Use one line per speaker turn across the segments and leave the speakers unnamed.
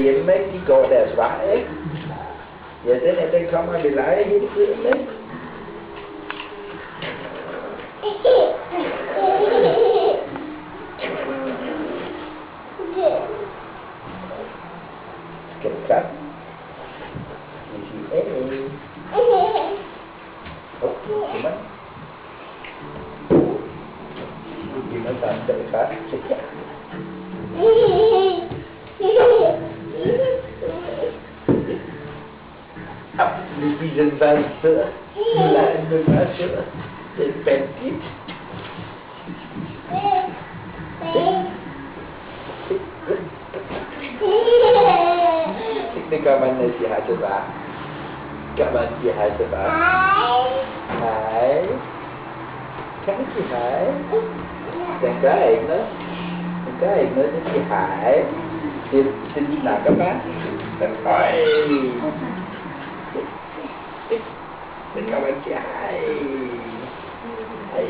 derhjemme, ikke? De går deres vej, ikke? Ja, den kommer og vil lege hele tiden, ikke? Skal du klappe? Skal vi sige, giv mig. Giv mig sammen, skal du klappe? Nu spiser den faktisk fødder. Nu lader den med bare fødder. Det er bandit. Det gør man, når de har det bare. Gør man, de har det bare. Hej. Kan man sige hej? Den gør ikke noget. Den gør ikke noget, den siger hej. Den snakker bare. Den høj. Den kan man sige hej. Hej.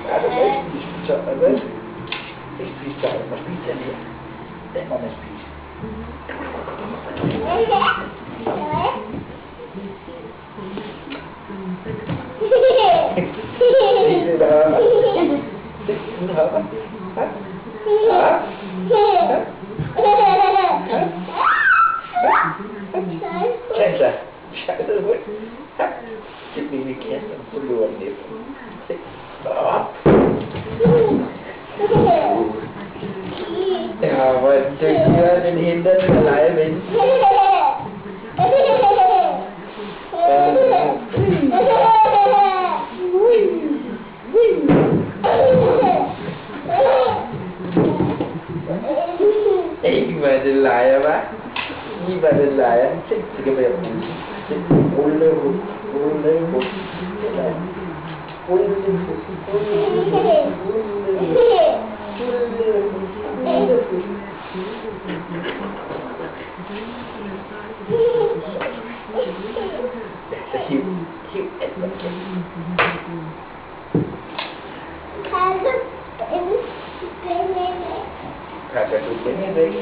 Er du med? Så er det. Ikke spise dig, du må spise den her. Den må man spise. Se, der hopper. Se, den hopper. Kend sig. Sjældent hund. Det bliver vi kendt, og så løber den efter. Se. Ja, hvor er den dygtig, den henter den at lege med. Ikke hvad det leger, hva'? Lige hvad det leger. Se, det kan være rulle. Se, rulle, rulle, rulle, rulle. Rulle, så hiv alt hvad kan. Pakker du den væk?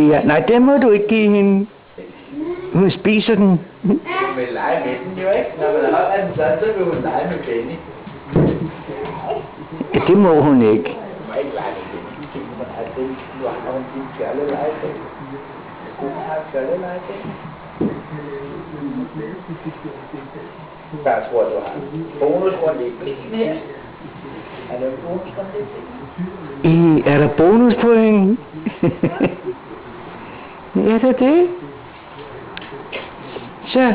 Ja. Nej, det må du ikke give hende. Hun spiser den.
Hun vil lege med den jo, ikke? Når man holder den sådan, så vil hun lege med Benny.
Det må hun ikke.
Hun må ikke lege med Benny. Nu har hun sin fjollelegting. Hun har fjollelegting. Hvad tror du har? Bonusrunde i blikken her. Er der bonusrunde i blikken?
Er der bonuspoint? Er der det? Så